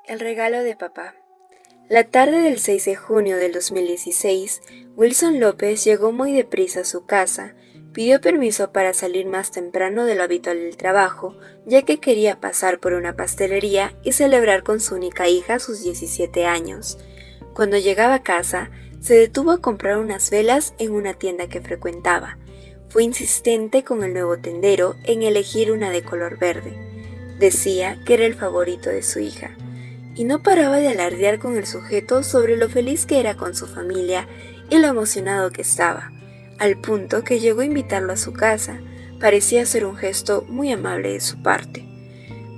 El regalo de papá. La tarde del 6 de junio del 2016, Wilson López llegó muy deprisa a su casa, pidió permiso para salir más temprano de lo habitual del trabajo, ya que quería pasar por una pastelería y celebrar con su única hija sus 17 años. Cuando llegaba a casa, se detuvo a comprar unas velas en una tienda que frecuentaba. Fue insistente con el nuevo tendero en elegir una de color verde. Decía que era el favorito de su hija. Y no paraba de alardear con el sujeto sobre lo feliz que era con su familia y lo emocionado que estaba, al punto que llegó a invitarlo a su casa. Parecía ser un gesto muy amable de su parte.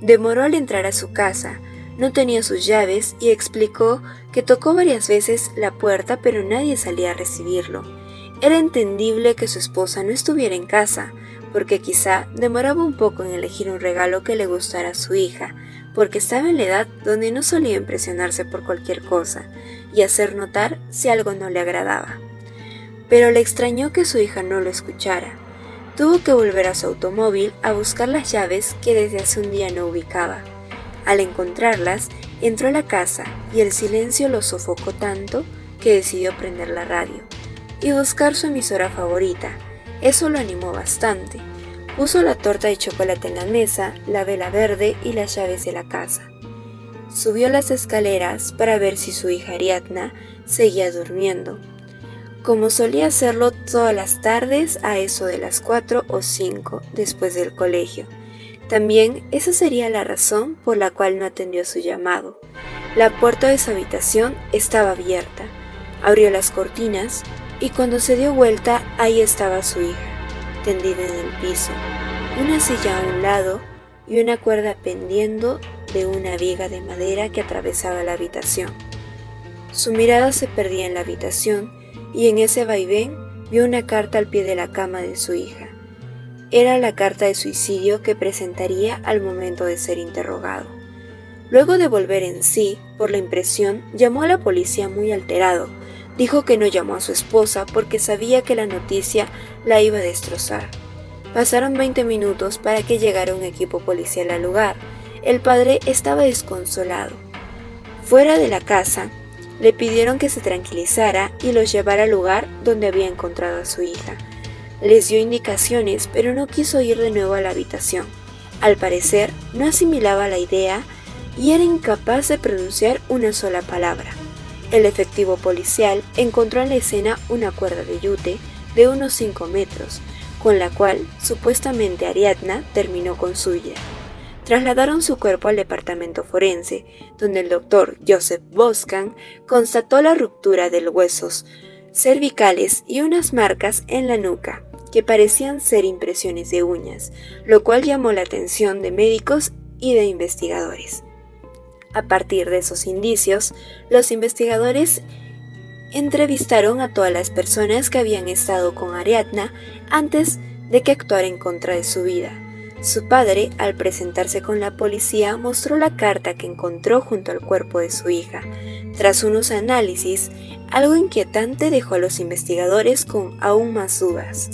Demoró al entrar a su casa, no tenía sus llaves y explicó que tocó varias veces la puerta pero nadie salía a recibirlo. Era entendible que su esposa no estuviera en casa, porque quizá demoraba un poco en elegir un regalo que le gustara a su hija, porque estaba en la edad donde no solía impresionarse por cualquier cosa y hacer notar si algo no le agradaba. Pero le extrañó que su hija no lo escuchara. Tuvo que volver a su automóvil a buscar las llaves que desde hace un día no ubicaba. Al encontrarlas, entró a la casa y el silencio lo sofocó tanto que decidió prender la radio y buscar su emisora favorita. Eso lo animó bastante. Puso la torta de chocolate en la mesa, la vela verde y las llaves de la casa. Subió las escaleras para ver si su hija Ariadna seguía durmiendo, como solía hacerlo todas las tardes a eso de las 4 o 5 después del colegio. También esa sería la razón por la cual no atendió su llamado. La puerta de su habitación estaba abierta. Abrió las cortinas y cuando se dio vuelta, ahí estaba su hija, tendida en el piso, una silla a un lado y una cuerda pendiendo de una viga de madera que atravesaba la habitación. Su mirada se perdía en la habitación y en ese vaivén vio una carta al pie de la cama de su hija. Era la carta de suicidio que presentaría al momento de ser interrogado. Luego de volver en sí, por la impresión, llamó a la policía muy alterado. Dijo que no llamó a su esposa porque sabía que la noticia la iba a destrozar. Pasaron 20 minutos para que llegara un equipo policial al lugar. El padre estaba desconsolado. Fuera de la casa, le pidieron que se tranquilizara y los llevara al lugar donde había encontrado a su hija. Les dio indicaciones, pero no quiso ir de nuevo a la habitación. Al parecer, no asimilaba la idea y era incapaz de pronunciar una sola palabra. El efectivo policial encontró en la escena una cuerda de yute de unos 5 metros, con la cual supuestamente Ariadna terminó con su vida. Trasladaron su cuerpo al departamento forense, donde el doctor Joseph Boscan constató la ruptura de los huesos cervicales y unas marcas en la nuca, que parecían ser impresiones de uñas, lo cual llamó la atención de médicos y de investigadores. A partir de esos indicios, los investigadores entrevistaron a todas las personas que habían estado con Ariadna antes de que actuara en contra de su vida. Su padre, al presentarse con la policía, mostró la carta que encontró junto al cuerpo de su hija. Tras unos análisis, algo inquietante dejó a los investigadores con aún más dudas.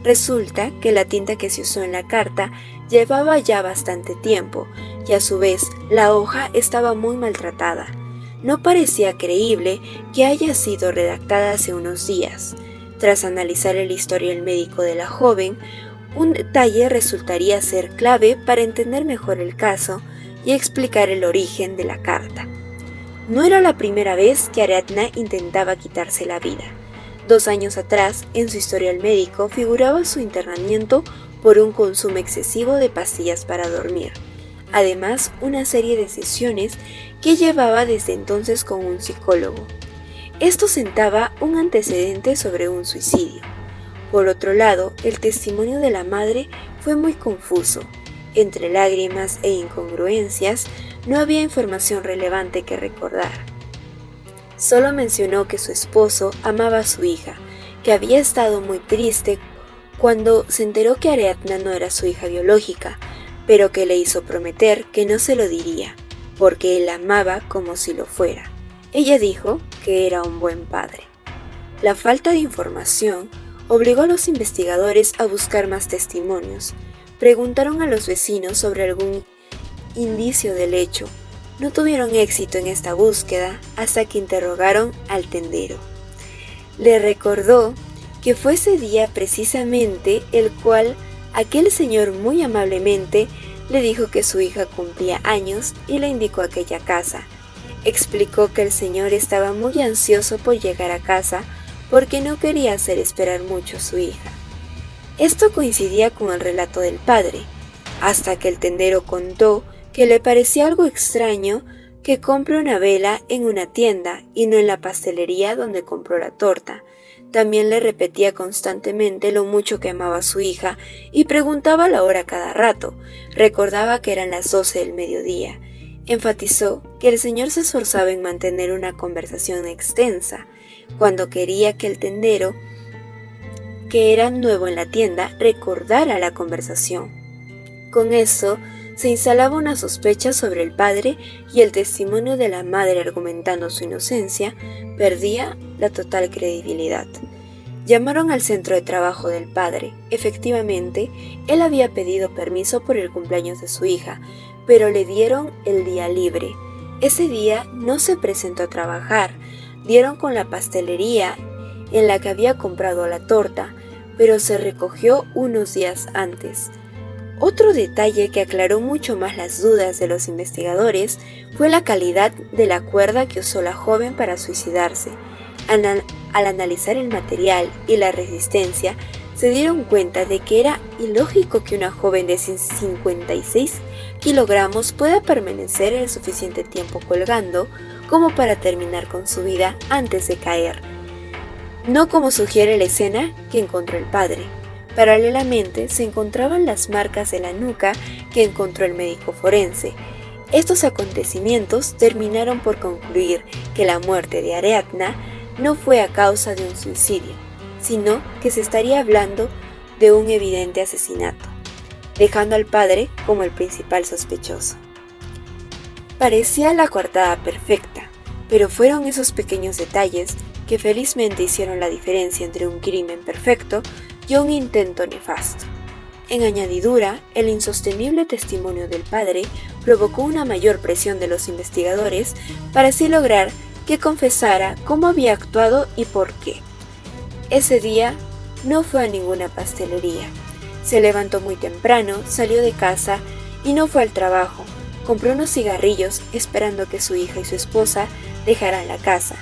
Resulta que la tinta que se usó en la carta llevaba ya bastante tiempo y a su vez la hoja estaba muy maltratada. No parecía creíble que haya sido redactada hace unos días. Tras analizar el historial médico de la joven, un detalle resultaría ser clave para entender mejor el caso y explicar el origen de la carta. No era la primera vez que Ariadna intentaba quitarse la vida. 2 años atrás, en su historial médico, figuraba su internamiento por un consumo excesivo de pastillas para dormir. Además, una serie de sesiones que llevaba desde entonces con un psicólogo. Esto sentaba un antecedente sobre un suicidio. Por otro lado, el testimonio de la madre fue muy confuso. Entre lágrimas e incongruencias, no había información relevante que recordar. Solo mencionó que su esposo amaba a su hija, que había estado muy triste cuando se enteró que Ariadna no era su hija biológica, pero que le hizo prometer que no se lo diría, porque él la amaba como si lo fuera. Ella dijo que era un buen padre. La falta de información obligó a los investigadores a buscar más testimonios. Preguntaron a los vecinos sobre algún indicio del hecho. No tuvieron éxito en esta búsqueda hasta que interrogaron al tendero. Le recordó que fue ese día precisamente el cual aquel señor muy amablemente le dijo que su hija cumplía años y le indicó aquella casa. Explicó que el señor estaba muy ansioso por llegar a casa porque no quería hacer esperar mucho a su hija. Esto coincidía con el relato del padre, hasta que el tendero contó que le parecía algo extraño que compre una vela en una tienda y no en la pastelería donde compró la torta. También le repetía constantemente lo mucho que amaba a su hija y preguntaba la hora cada rato. Recordaba que eran las 12 del mediodía. Enfatizó que el señor se esforzaba en mantener una conversación extensa, cuando quería que el tendero, que era nuevo en la tienda, recordara la conversación. Con eso, se instalaba una sospecha sobre el padre y el testimonio de la madre argumentando su inocencia perdía la total credibilidad. Llamaron al centro de trabajo del padre. Efectivamente, él había pedido permiso por el cumpleaños de su hija, pero le dieron el día libre. Ese día no se presentó a trabajar. Dieron con la pastelería en la que había comprado la torta, pero se recogió unos días antes. Otro detalle que aclaró mucho más las dudas de los investigadores fue la calidad de la cuerda que usó la joven para suicidarse. Al analizar el material y la resistencia, se dieron cuenta de que era ilógico que una joven de 56 kilogramos pueda permanecer el suficiente tiempo colgando como para terminar con su vida antes de caer. No como sugiere la escena que encontró el padre. Paralelamente se encontraban las marcas de la nuca que encontró el médico forense. Estos acontecimientos terminaron por concluir que la muerte de Ariadna no fue a causa de un suicidio, sino que se estaría hablando de un evidente asesinato, dejando al padre como el principal sospechoso. Parecía la coartada perfecta, pero fueron esos pequeños detalles que felizmente hicieron la diferencia entre un crimen perfecto y un intento nefasto. En añadidura, el insostenible testimonio del padre provocó una mayor presión de los investigadores para así lograr que confesara cómo había actuado y por qué. Ese día no fue a ninguna pastelería. Se levantó muy temprano, salió de casa y no fue al trabajo. Compró unos cigarrillos esperando que su hija y su esposa dejaran la casa.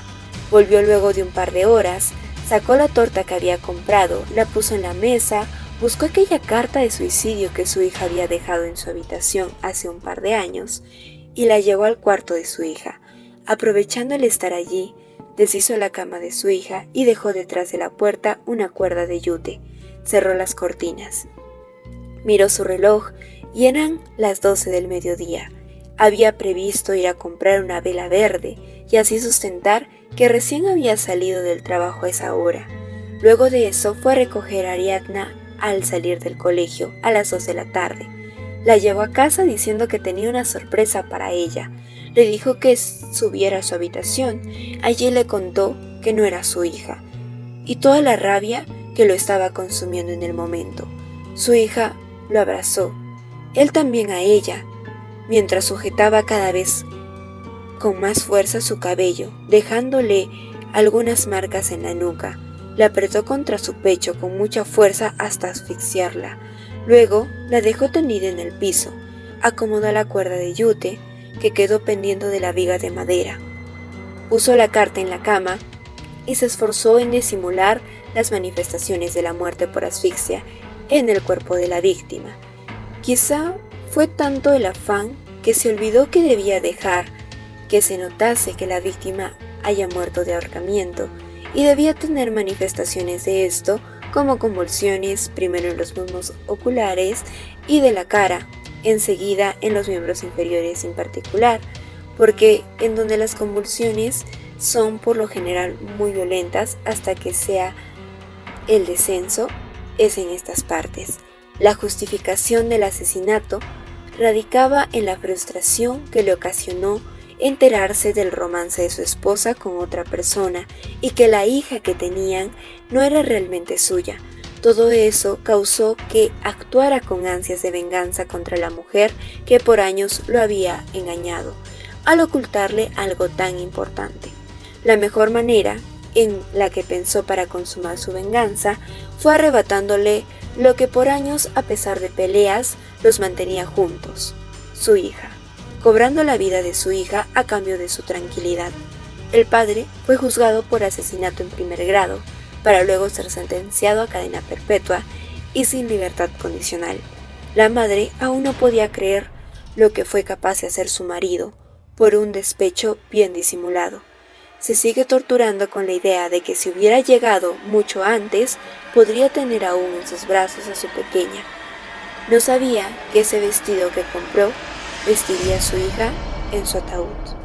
Volvió luego de un par de horas, sacó la torta que había comprado, la puso en la mesa, buscó aquella carta de suicidio que su hija había dejado en su habitación hace un par de años y la llevó al cuarto de su hija. Aprovechando el estar allí, deshizo la cama de su hija y dejó detrás de la puerta una cuerda de yute. Cerró las cortinas. Miró su reloj y eran las 12 del mediodía. Había previsto ir a comprar una vela verde y así sustentar que recién había salido del trabajo a esa hora. Luego de eso fue a recoger a Ariadna al salir del colegio a las 2 de la tarde. La llevó a casa diciendo que tenía una sorpresa para ella. Le dijo que subiera a su habitación. Allí le contó que no era su hija y toda la rabia que lo estaba consumiendo en el momento. Su hija lo abrazó, él también a ella, mientras sujetaba cada vez con más fuerza su cabello, dejándole algunas marcas en la nuca. La apretó contra su pecho con mucha fuerza hasta asfixiarla. Luego la dejó tendida en el piso, acomodó la cuerda de yute que quedó pendiendo de la viga de madera. Puso la carta en la cama y se esforzó en disimular las manifestaciones de la muerte por asfixia en el cuerpo de la víctima. Quizá fue tanto el afán que se olvidó que debía dejar que se notase que la víctima haya muerto de ahorcamiento y debía tener manifestaciones de esto como convulsiones, primero en los muslos oculares y de la cara, enseguida en los miembros inferiores en particular, porque en donde las convulsiones son por lo general muy violentas hasta que sea el descenso, es en estas partes. La justificación del asesinato radicaba en la frustración que le ocasionó enterarse del romance de su esposa con otra persona y que la hija que tenían no era realmente suya. Todo eso causó que actuara con ansias de venganza contra la mujer que por años lo había engañado. al ocultarle algo tan importante. La mejor manera en la que pensó para consumar su venganza fue arrebatándole lo que por años, a pesar de peleas, los mantenía juntos: su hija, cobrando la vida de su hija a cambio de su tranquilidad. El padre fue juzgado por asesinato en primer grado, para luego ser sentenciado a cadena perpetua y sin libertad condicional. La madre aún no podía creer lo que fue capaz de hacer su marido por un despecho bien disimulado. Se sigue torturando con la idea de que si hubiera llegado mucho antes, podría tener aún en sus brazos a su pequeña. No sabía que ese vestido que compró vestiría a su hija en su ataúd.